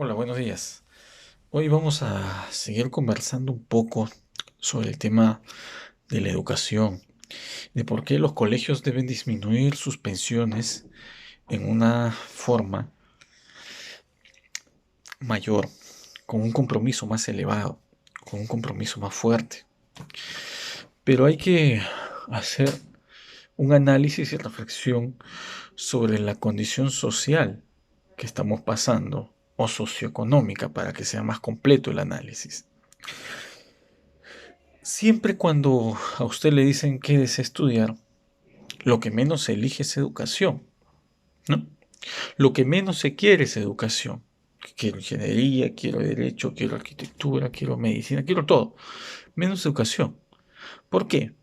Hola, buenos días. Hoy vamos a seguir conversando un poco sobre el tema de la educación, de por qué los colegios deben disminuir sus pensiones en una forma mayor, con un compromiso más elevado, con un compromiso más fuerte. Pero hay que hacer un análisis y reflexión sobre la condición social que estamos pasando o socioeconómica para que sea más completo el análisis. Siempre cuando a usted le dicen que desea estudiar, lo que menos se elige es educación, ¿no? Lo que menos se quiere es educación. Quiero ingeniería, quiero derecho, quiero arquitectura, quiero medicina, quiero todo. Menos educación. ¿Por qué?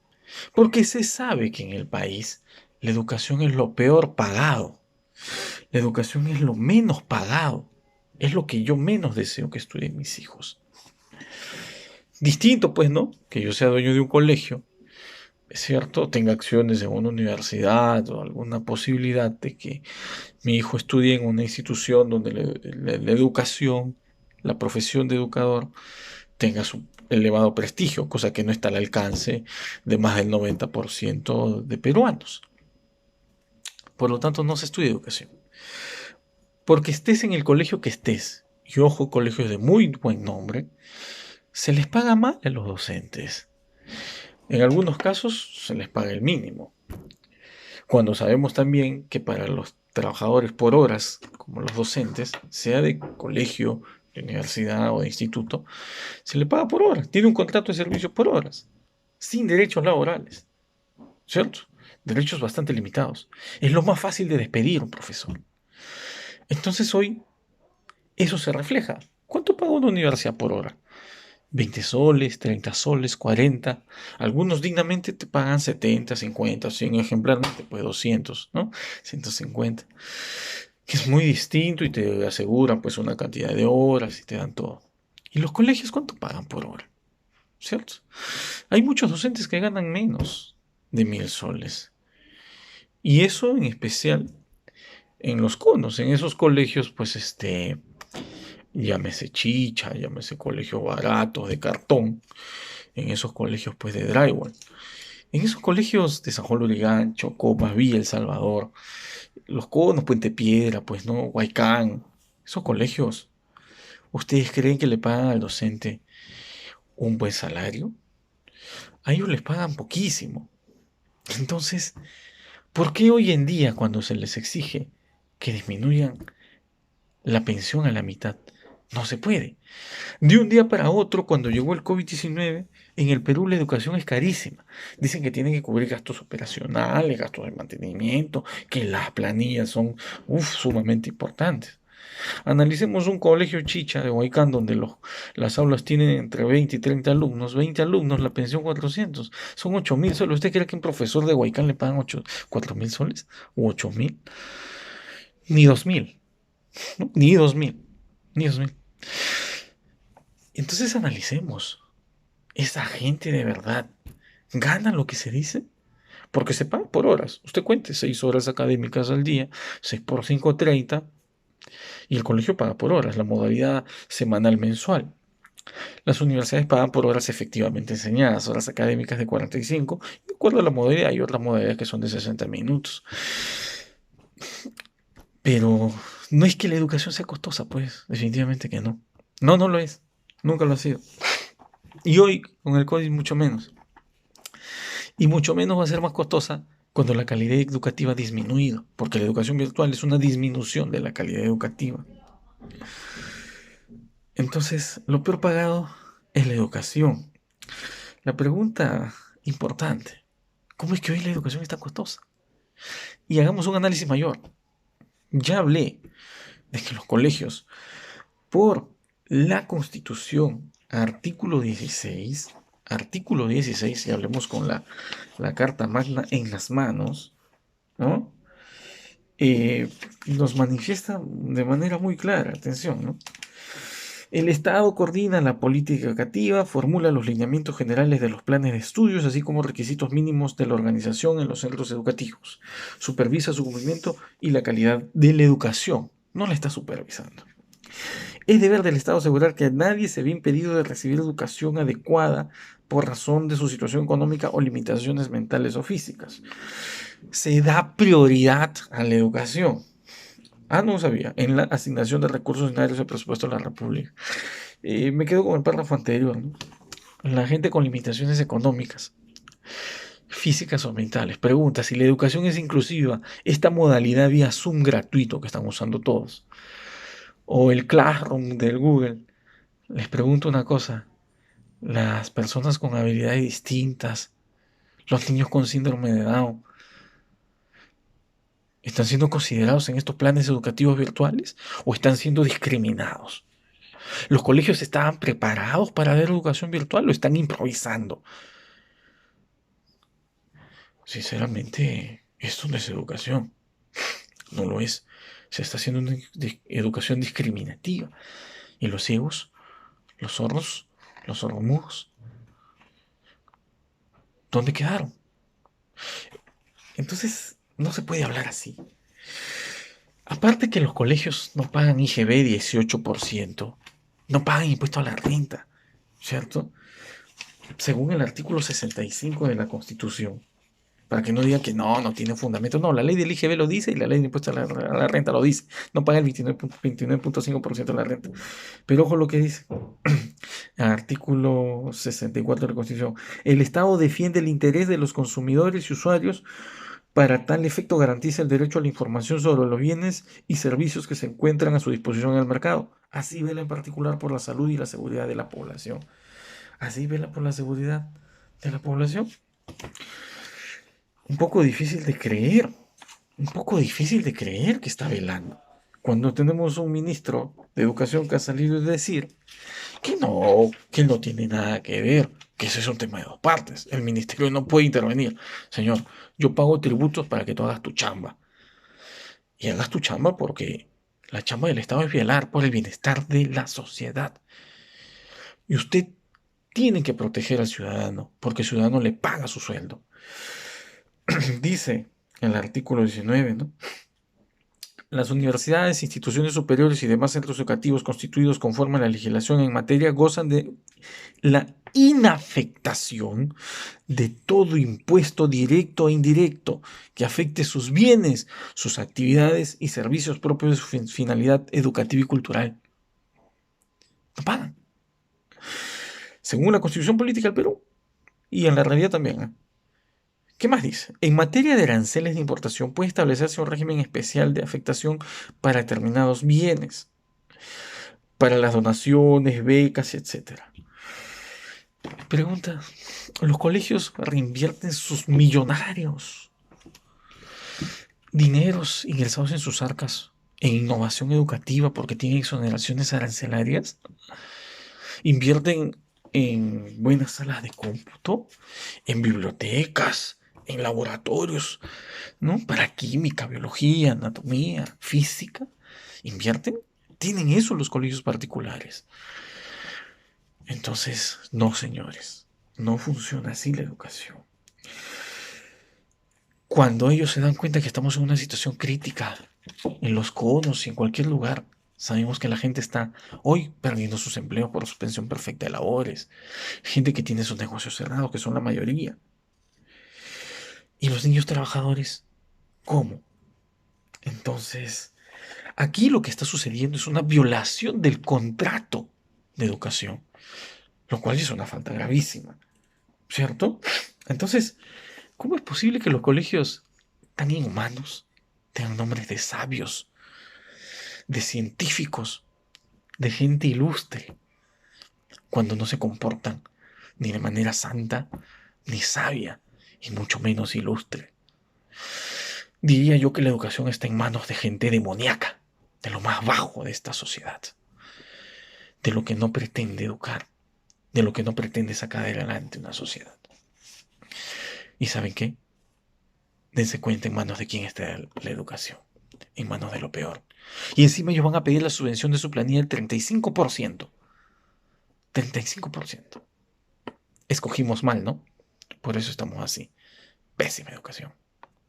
Porque se sabe que en el país la educación es lo peor pagado. La educación es lo menos pagado. Es lo que yo menos deseo que estudien mis hijos. Distinto, pues, ¿no? Que yo sea dueño de un colegio, es cierto, tenga acciones en una universidad o alguna posibilidad de que mi hijo estudie en una institución donde la educación, la profesión de educador, tenga su elevado prestigio, cosa que no está al alcance de más del 90% de peruanos. Por lo tanto, no se estudia educación. Porque estés en el colegio que estés, y ojo, colegios de muy buen nombre, se les paga mal a los docentes. En algunos casos se les paga el mínimo. Cuando sabemos también que para los trabajadores por horas, como los docentes, sea de colegio, de universidad o de instituto, se le paga por horas, tiene un contrato de servicio por horas, sin derechos laborales, ¿cierto? Derechos bastante limitados. Es lo más fácil de despedir a un profesor. Entonces hoy eso se refleja. ¿Cuánto paga una universidad por hora? 20 soles, 30 soles, 40. Algunos dignamente te pagan 70, 50, 100 ejemplarmente, pues 200, ¿no? 150. Que es muy distinto y te aseguran pues una cantidad de horas y te dan todo. ¿Y los colegios cuánto pagan por hora? ¿Cierto? Hay muchos docentes que ganan menos de 1000 soles. Y eso en especial en los conos, en esos colegios pues llámese chicha, llámese colegio barato de cartón, en esos colegios pues de drywall. En esos colegios de San Juan Lurigancho, Comas, Villa El Salvador, Los Conos, Puente Piedra, pues no, Huaycán, esos colegios, ¿ustedes creen que le pagan al docente un buen salario? A ellos les pagan poquísimo. Entonces, ¿por qué hoy en día cuando se les exige que disminuyan la pensión a la mitad, no se puede? De un día para otro, cuando llegó el COVID-19, en el Perú la educación es carísima. Dicen que tienen que cubrir gastos operacionales, gastos de mantenimiento, que las planillas son sumamente importantes. Analicemos un colegio chicha de Huaycán donde las aulas tienen entre 20 y 30 alumnos. 20 alumnos, la pensión 400. Son 8000 soles. ¿Usted cree que un profesor de Huaycán le pagan 4000 soles? ¿O 8000? Ni 2000. ¿No? Ni 2000. Ni 2000. Entonces analicemos. ¿Esa gente de verdad gana lo que se dice? Porque se paga por horas. Usted cuente 6 horas académicas al día, 6 por 5, 30. Y el colegio paga por horas, la modalidad semanal mensual. Las universidades pagan por horas efectivamente enseñadas, horas académicas de 45, y de acuerdo a la modalidad, hay otras modalidades que son de 60 minutos. Pero no es que la educación sea costosa, pues, definitivamente que no. No, no lo es. Nunca lo ha sido. Y hoy, con el COVID, mucho menos. Y mucho menos va a ser más costosa cuando la calidad educativa ha disminuido, porque la educación virtual es una disminución de la calidad educativa. Entonces, lo peor pagado es la educación. La pregunta importante, ¿cómo es que hoy la educación está costosa? Y hagamos un análisis mayor. Ya hablé de que los colegios, por la Constitución, artículo 16, y hablemos con la Carta Magna en las manos, ¿no? Nos manifiesta de manera muy clara, atención, ¿no? El Estado coordina la política educativa, formula los lineamientos generales de los planes de estudios, así como requisitos mínimos de la organización en los centros educativos. Supervisa su cumplimiento y la calidad de la educación. No la está supervisando. Es deber del Estado asegurar que a nadie se ve impedido de recibir educación adecuada por razón de su situación económica o limitaciones mentales o físicas. Se da prioridad a la educación. Ah, no sabía. En la asignación de recursos ordinarios del presupuesto de la República. Me quedo con el párrafo anterior, ¿no? La gente con limitaciones económicas, físicas o mentales. Pregunta, si la educación es inclusiva, esta modalidad vía Zoom gratuito que están usando todos, o el Classroom del Google, les pregunto una cosa, las personas con habilidades distintas, los niños con síndrome de Down, ¿están siendo considerados en estos planes educativos virtuales o están siendo discriminados? ¿Los colegios estaban preparados para dar educación virtual o están improvisando? Sinceramente, esto no es educación, no lo es. Se está haciendo una educación discriminativa. Y los ciegos, los sordomudos, ¿dónde quedaron? Entonces, no se puede hablar así. Aparte que los colegios no pagan IGB 18%, no pagan impuesto a la renta, ¿cierto? Según el artículo 65 de la Constitución, para que no digan que no tiene fundamento. No, la ley del IGB lo dice y la ley de impuesto a la renta lo dice. No paga el 29.5% de la renta. Pero ojo lo que dice. Artículo 64 de la Constitución. El Estado defiende el interés de los consumidores y usuarios. Para tal efecto garantiza el derecho a la información sobre los bienes y servicios que se encuentran a su disposición en el mercado. Así vela en particular por la salud y la seguridad de la población. Así vela por la seguridad de la población. Un poco difícil de creer. Un poco difícil de creer que está velando. Cuando tenemos un ministro de Educación que ha salido a decir que no tiene nada que ver, que ese es un tema de dos partes. El ministerio no puede intervenir. Señor, yo pago tributos para que tú hagas tu chamba. Y hagas tu chamba porque la chamba del Estado es velar por el bienestar de la sociedad. Y usted tiene que proteger al ciudadano, porque el ciudadano le paga su sueldo. Dice en el artículo 19, ¿no? Las universidades, instituciones superiores y demás centros educativos constituidos conforme a la legislación en materia gozan de la inafectación de todo impuesto directo e indirecto que afecte sus bienes, sus actividades y servicios propios de su finalidad educativa y cultural. No pagan. Según la Constitución Política del Perú y en la realidad también, ¿eh? ¿Qué más dice? En materia de aranceles de importación puede establecerse un régimen especial de afectación para determinados bienes, para las donaciones, becas, etcétera. Pregunta, ¿los colegios reinvierten sus millonarios dineros ingresados en sus arcas en innovación educativa porque tienen exoneraciones arancelarias? ¿Invierten en buenas salas de cómputo, en bibliotecas, en laboratorios, ¿no? Para química, biología, anatomía, física? ¿Invierten? ¿Tienen eso los colegios particulares? Entonces, no, señores, no funciona así la educación. Cuando ellos se dan cuenta que estamos en una situación crítica, en los conos y en cualquier lugar, sabemos que la gente está hoy perdiendo sus empleos por suspensión perfecta de labores, gente que tiene sus negocios cerrados, que son la mayoría. ¿Y los niños trabajadores? ¿Cómo? Entonces, aquí lo que está sucediendo es una violación del contrato de educación, lo cual es una falta gravísima, ¿cierto? Entonces, ¿cómo es posible que los colegios tan inhumanos tengan nombres de sabios, de científicos, de gente ilustre, cuando no se comportan ni de manera santa, ni sabia, y mucho menos ilustre? Diría yo que la educación está en manos de gente demoníaca, de lo más bajo de esta sociedad, de lo que no pretende educar, de lo que no pretende sacar adelante una sociedad. ¿Y saben qué? Dense cuenta en manos de quién está la educación, en manos de lo peor. Y encima ellos van a pedir la subvención de su planilla del 35%. 35%. Escogimos mal, ¿no? Por eso estamos así. Pésima educación.